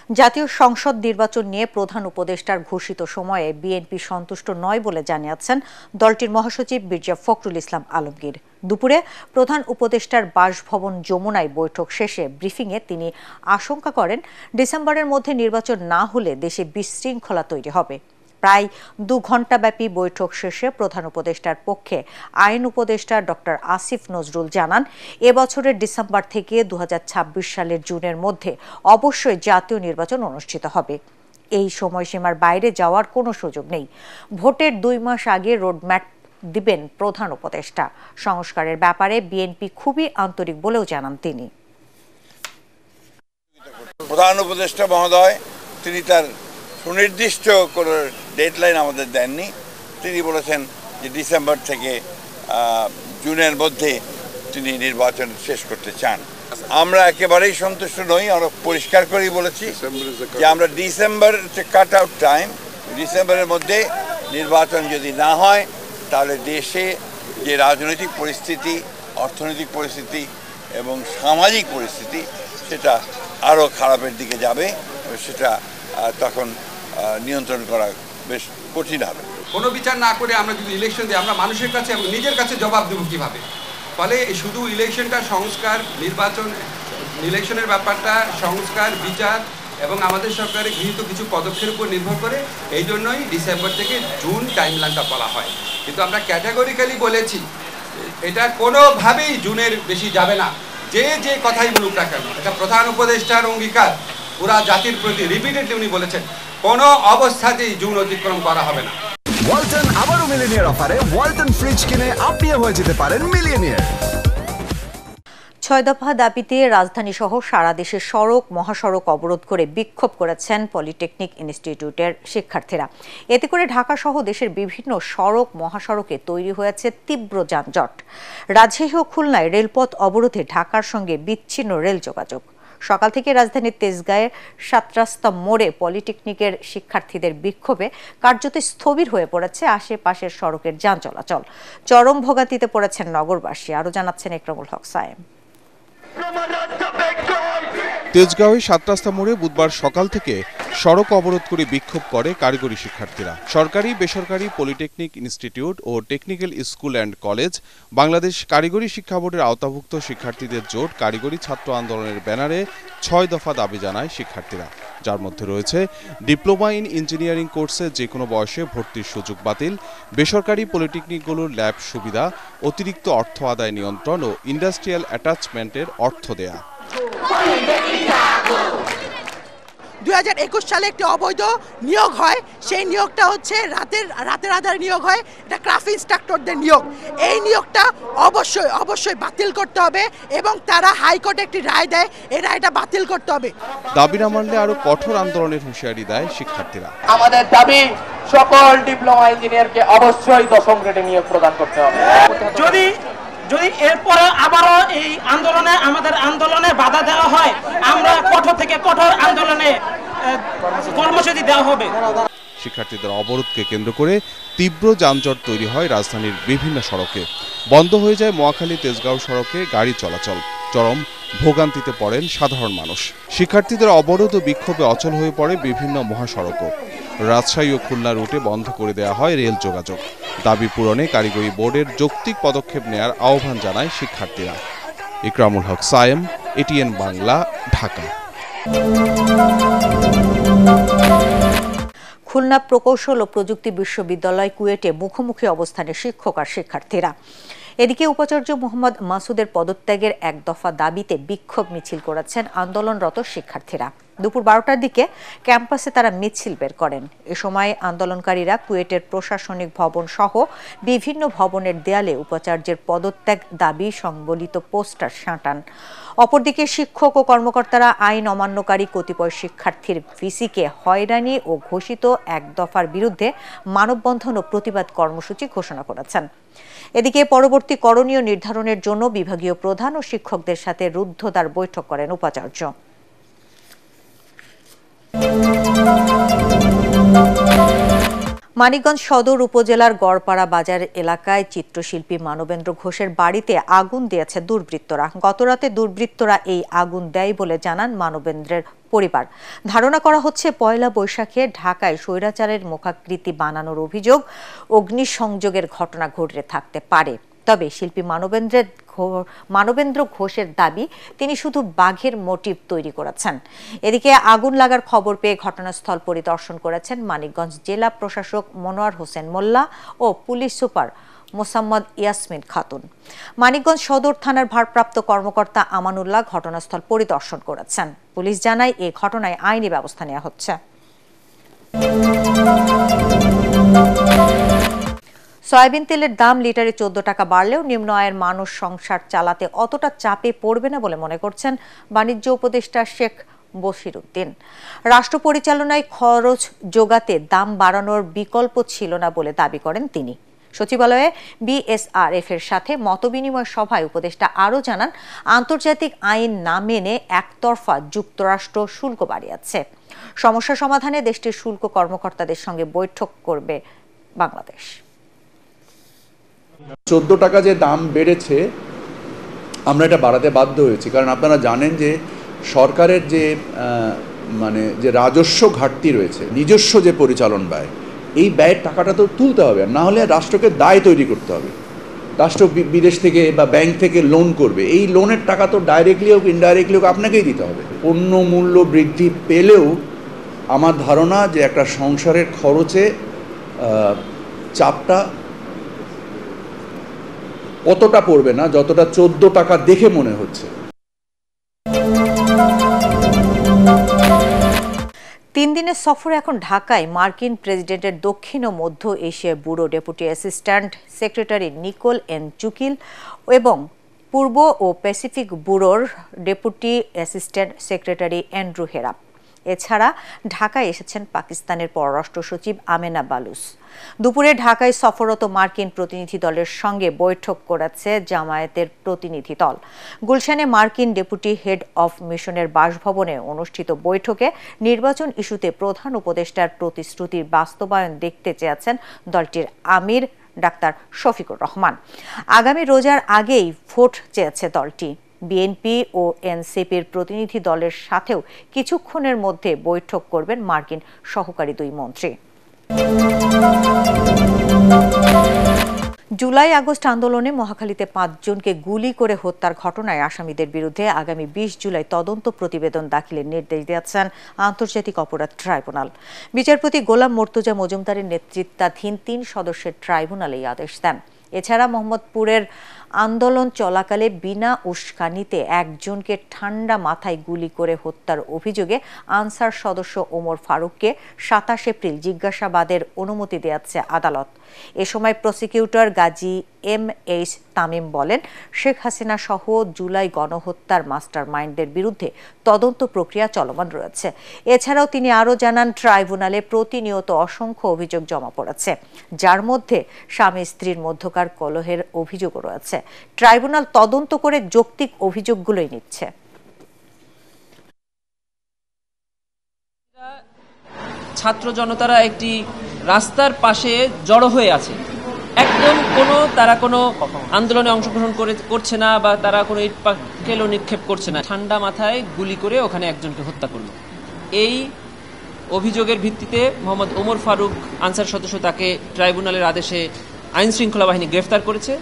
জাতীয় সংসদ নির্বাচন নিয়ে প্রধান উপদেষ্টার ঘোষিত সময়ে বিএনপি সন্তুষ্ট নয় বলে জানিয়েছেন দলটির মহাসচিব মির্জা ফখরুল ইসলাম আলমগীর। দুপুরে প্রধান উপদেষ্টার বাসভবন যমুনায় বৈঠক শেষে ব্রিফিংয়ে তিনি আশঙ্কা করেন, ডিসেম্বরের মধ্যে নির্বাচন না হলে দেশে বিশৃঙ্খলা তৈরি হবে। প্রায় 2 ঘণ্টাব্যাপী বৈঠক শেষে প্রধান উপদেষ্টার পক্ষে আইন উপদেষ্টা ডক্টর আসিফ নজরুল জানান, এবছরের ডিসেম্বর থেকে 2026 সালের জুনের মধ্যে অবশ্যই জাতীয় নির্বাচন অনুষ্ঠিত হবে। এই সময়সীমার বাইরে যাওয়ার কোনো সুযোগ নেই। ভোটের 2 মাস আগে রোডম্যাপ দিবেন প্রধান উপদেষ্টা। সংস্কারের ব্যাপারে বিএনপি খুবই আন্তরিক বলেও জানান তিনি। প্রধান উপদেষ্টা মহোদয় তিনি তার সুনির্দিষ্ট কোনো ডেডলাইন আমাদের দেননি। তিনি বলেছেন যে ডিসেম্বর থেকে জুনের মধ্যে তিনি নির্বাচন শেষ করতে চান। আমরা একেবারেই সন্তুষ্ট নই। আমরা পরিষ্কার করেই বলেছি যে আমরা ডিসেম্বর কাট আউট টাইম, ডিসেম্বরের মধ্যে নির্বাচন যদি না হয় তাহলে দেশে যে রাজনৈতিক পরিস্থিতি, অর্থনৈতিক পরিস্থিতি এবং সামাজিক পরিস্থিতি সেটা আরও খারাপের দিকে যাবে। সেটা তখন নিয়ন্ত্রণ করা বেশ কঠিন হবে। কোনো বিচার না করে আমরা যদি ইলেকশন দিই, আমরা মানুষের কাছে এবং নিজের কাছে জবাব দেবো কীভাবে? ফলে শুধু ইলেকশনটা সংস্কার, নির্বাচন, ইলেকশনের ব্যাপারটা সংস্কার, বিচার এবং আমাদের সরকারের গৃহীত কিছু পদক্ষেপের উপর নির্ভর করে। এই জন্যই ডিসেম্বর থেকে জুন টাইমলাইনটা বলা হয়। কিন্তু আমরা ক্যাটাগরিক্যালি বলেছি এটা কোনোভাবেই জুনের বেশি যাবে না। যে কথাই বলুক না কেন, এটা প্রধান উপদেষ্টার অঙ্গীকার পুরা জাতির প্রতি। রিপিটেডলি উনি বলেছেন কোনো অবস্থাতেই জুন অতিক্রম করা হবে না। ওয়ালটন আবারও মিলিয়নিয়ার অফারে ওয়ালটন ফ্রিজ কিনে আপনিও হয়ে যেতে পারেন মিলিয়নিয়ার। 6 দফা দাবিতে রাজধানী সহ সারা দেশে সড়ক মহাসড়ক অবরোধ করে বিক্ষোভ করেছেন পলিটেকনিক ইনস্টিটিউটের শিক্ষার্থীরা। এতে করে ঢাকা সহ দেশের বিভিন্ন সড়ক মহাসড়কে তৈরি হয়েছে তীব্র যানজট। রাজশাহী ও খুলনায় রেলপথ অবরোধে ঢাকার সঙ্গে বিচ্ছিন্ন রেল যোগাযোগ। সকাল থেকে রাজধানীর তেজগাঁয়ের 7 রাস্তা মোড়ে পলিটেকনিকের শিক্ষার্থীদের বিক্ষোভে কার্যত স্থবির হয়ে পড়েছে আশেপাশের সড়কের যান চলাচল। চরম ভোগান্তিতে পড়েছেন নগরবাসী। আরও জানাচ্ছেন ইকরামুল হক সায়েম। তেজগাঁওয়ে 7 রাস্তা মোড়ে বুধবার সকাল থেকে সড়ক অবরোধ করে বিক্ষোভ করে কারিগরি শিক্ষার্থীরা। সরকারি বেসরকারি পলিটেকনিক ইনস্টিটিউট ও technical school and college, Bangladesh কারিগরি শিক্ষা বোর্ডের আওতাভুক্ত শিক্ষার্থীদের জোট কারিগরি ছাত্র আন্দোলনের ব্যানারে 6 দফা দাবি জানায় শিক্ষার্থীরা, যার মধ্যে রয়েছে ডিপ্লোমা ইন ইঞ্জিনিয়ারিং কোর্সে যে কোনো বয়সে ভর্তির সুযোগ বাতিল, বেসরকারি পলিটেকনিকগুলোর ল্যাব সুবিধা, অতিরিক্ত অর্থ আদায় নিয়ন্ত্রণ ও ইন্ডাস্ট্রিয়াল অ্যাটাচমেন্টের অর্থ দেয়া। 2021 সালে একটি অবৈধ নিয়োগ হয়। সেই নিয়োগটা হচ্ছে রাতের আধারে নিয়োগ হয়। এটা ক্রাফট ইনস্ট্রাক্টরদের নিয়োগ। এই নিয়োগটা অবশ্যই বাতিল করতে হবে এবং তারা হাইকোর্টে একটি রায় দেয়, এই রায়টা বাতিল করতে হবে। দাবি না মানলে আরো কঠোর আন্দোলনের হুঁশিয়ারি দেয় শিক্ষার্থীরা। আমাদের দাবি সকল ডিপ্লোমা ইঞ্জিনিয়ারকে অবশ্যই 10ম গ্রেডে নিয়োগ প্রদান করতে হবে। যদি এরপরে আবারও এই আমাদের আন্দোলনে বাধা দেওয়া হয়, আমরা কঠোর থেকে কঠোর আন্দোলনে কর্মসূচি দেওয়া হবে। শিক্ষার্থীদের অবরোধকে কেন্দ্র করে তীব্র যানজট তৈরি হয় রাজধানীর বিভিন্ন সড়কে। বন্ধ হয়ে যায় মহাখালী তেজগাঁও সড়কে গাড়ি চলাচল। চরম ভোগান্তিতে পড়েন সাধারণ মানুষ। শিক্ষার্থীদের অবরোধ ও বিক্ষোভে অচল হয়ে পড়ে বিভিন্ন মহাসড়কও। রাজশাহী ও খুলনা রুটে বন্ধ করে দেওয়া হয় রেল যোগাযোগ। দাবি পূরণে কারিগরি বোর্ডের যৌক্তিক পদক্ষেপ নেয়ার আহ্বান জানায় শিক্ষার্থীরা। ইকরামুল হক সায়েম, এটিএন বাংলা, ঢাকা। খুলনা প্রকৌশল ও প্রযুক্তি বিশ্ববিদ্যালয় কুয়েটে মুখোমুখি অবস্থানে শিক্ষক আর শিক্ষার্থীরা। এদিকে উপাচার্য মোহাম্মদ মাসুদের পদত্যাগের 1 দফা দাবিতে বিক্ষোভ মিছিল করেছেন আন্দোলনরত শিক্ষার্থীরা। দুপুর 12টার দিকে ক্যাম্পাসে তারা মিছিল বের করেন। এ সময় আন্দোলনকারীরা কুয়েটের প্রশাসনিক ভবন সহ বিভিন্ন ভবনের দেয়ালে উপাচার্যের পদত্যাগ দাবি সংবলিত পোস্টার সাঁটান। অপরদিকে শিক্ষক ও কর্মকর্তারা আইন অমান্যকারী কতিপয় শিক্ষার্থীর ভিসিকে হয়রানি ও ঘোষিত 1 দফার বিরুদ্ধে মানববন্ধন ও প্রতিবাদ কর্মসূচি ঘোষণা করেছেন। এদিকে পরবর্তী করণীয় নির্ধারণের জন্য বিভাগীয় প্রধান ও শিক্ষকদের সাথে রুদ্ধদ্বার বৈঠক করেন উপাচার্য। মানিকগঞ্জ সদর উপজেলার গড়পাড়া বাজার এলাকায় চিত্রশিল্পী মানবেন্দ্র ঘোষের বাড়িতে আগুন দিয়েছে দুর্বৃত্তরা। গতরাতে দুর্বৃত্তরা এই আগুন দেয় বলে জানান মানবেন্দ্রের পরিবার। ধারণা করা হচ্ছে পয়লা বৈশাখে ঢাকায় স্বৈরাচারের মুখাকৃতি বানানোর অভিযোগ অগ্নিসংযোগের ঘটনা ঘটে থাকতে পারে। তবে শিল্পী মানবেন্দ্র ঘোষের দাবি তিনি শুধু বাঘের মোটিভ তৈরি করেছেন। এদিকে আগুন লাগার খবর পেয়ে ঘটনাস্থল পরিদর্শন করেছেন মানিকগঞ্জ জেলা প্রশাসক মনোয়ার হোসেন মোল্লা ও পুলিশ সুপার মোসাম্মদ ইয়াসমিন খাতুন। মানিকগঞ্জ সদর থানার ভারপ্রাপ্ত কর্মকর্তা আমানুল্লাহ ঘটনাস্থল পরিদর্শন করেছেন। পুলিশ জানায় এই ঘটনায় আইনি ব্যবস্থা নেওয়া হচ্ছে। সয়াবিন তেলের দাম লিটারে 14 টাকা বাড়লেও নিম্ন আয়ের মানুষ সংসার চালাতে অতটা চাপে পড়বে না বলে মনে করছেন বাণিজ্য উপদেষ্টা শেখ বশির উদ্দিন। রাষ্ট্র পরিচালনায় খরচ যোগাতে দাম বাড়ানোর বিকল্প ছিল না বলে দাবি করেন তিনি। সচিবালয়ে বিএসআরএফ এর সাথে মতবিনিময় সভায় উপদেষ্টা আরও জানান, আন্তর্জাতিক আইন না মেনে একতরফা যুক্তরাষ্ট্র শুল্ক বাড়িয়েছে। সমস্যা সমাধানে দেশটির শুল্ক কর্মকর্তাদের সঙ্গে বৈঠক করবে বাংলাদেশ। 14 টাকা যে দাম বেড়েছে, আমরা এটা বাড়াতে বাধ্য হয়েছি, কারণ আপনারা জানেন যে সরকারের যে যে রাজস্ব ঘাটতি রয়েছে, নিজস্ব যে পরিচালন ব্যয়, এই ব্যয়ের টাকাটা তো তুলতে হবে, না হলে রাষ্ট্রকে দায় তৈরি করতে হবে। রাষ্ট্র বিদেশ থেকে বা ব্যাংক থেকে লোন করবে, এই লোনের টাকা তো ডাইরেক্টলি হোক ইনডাইরেক্টলি হোক আপনাকেই দিতে হবে। পণ্য মূল্য বৃদ্ধি পেলেও আমার ধারণা যে একটা সংসারের খরচে চাপটা অতটা পড়বে না যতটা 14 টাকা দেখে মনে হচ্ছে। 3 দিনের সফরে এখন ঢাকায় মার্কিন প্রেসিডেন্টের দক্ষিণ ও মধ্য এশিয়া bureau deputy assistant secretary Nicole N চুকিল এবং পূর্ব ও প্যাসিফিক ব্যুরোর deputy assistant secretary Andrew Herrup. এছাড়া ঢাকায় এসেছেন পাকিস্তানের পররাষ্ট্র সচিব আমেনা বালুস। দুপুরে ঢাকায় সফররত মার্কিন প্রতিনিধি দলের সঙ্গে বৈঠক করেছে জামায়াতের প্রতিনিধি দল। গুলশানে মার্কিন ডেপুটি হেড অফ মিশনের বাসভবনে অনুষ্ঠিত বৈঠকে নির্বাচন ইস্যুতে প্রধান উপদেষ্টার প্রতিশ্রুতির বাস্তবায়ন দেখতে চেয়েছেন দলটির আমির ডাক্তার শফিকুর রহমান। আগামী রোজার আগেই ভোট চেয়েছে দলটি। বিএনপি ও এনসিপির প্রতিনিধি দলের সাথেও কিছুক্ষণের মধ্যে বৈঠক করবেন মার্কিন সহকারী 2 মন্ত্রী। জুলাই আগস্ট আন্দোলনে মহাখালীতে 5 জনকে গুলি করে হত্যার ঘটনায় আসামিদের বিরুদ্ধে আগামী 20 জুলাই তদন্ত প্রতিবেদন দাখিলের নির্দেশ দিয়েছেন আন্তর্জাতিক অপরাধ ট্রাইব্যুনাল। বিচারপতি গোলাম মর্তুজা মজুমদারের নেতৃত্বাধীন 3 সদস্যের ট্রাইব্যুনাল এই আদেশ দেন। এছাড়া মোহাম্মদপুরের আন্দোলন চলাকালে বিনা উস্কানিতে 1 জনকে ঠান্ডা মাথায় গুলি করে হত্যার অভিযোগে আনসার সদস্য ওমর ফারুককে 27 এপ্রিল জিজ্ঞাসাবাদের অনুমতি দিয়েছে আদালত। এ সময় প্রসিকিউটর গাজী MH তামিম বলেন, শেখ হাসিনা সহ জুলাই গণহত্যার মাস্টার মাইন্ডদের বিরুদ্ধে তদন্ত প্রক্রিয়া চলমান রয়েছে। এছাড়াও তিনি আরও জানান, ট্রাইব্যুনালে প্রতিনিয়ত অসংখ্য অভিযোগ জমা পড়েছে, যার মধ্যে স্বামী স্ত্রীর মধ্যকার কলহের অভিযোগও রয়েছে। ট্রাইব্যুনাল তদন্ত করে যৌক্তিক অভিযোগগুলোই নিচ্ছে। ছাত্র জনতারা একটি রাস্তার পাশে জড়ো হয়ে আছে, একদম তারা কোনো আন্দোলনে অংশগ্রহণ করছে না বা তারা কোনো ইট পাটকেল নিক্ষেপ করছে না, ঠান্ডা মাথায় গুলি করে ওখানে একজনকে হত্যা করলো। এই অভিযোগের ভিত্তিতে মোহাম্মদ ওমর ফারুক আনসার সদস্য, তাকে ট্রাইব্যুনালের আদেশে আইন শৃঙ্খলা বাহিনী গ্রেফতার করেছে।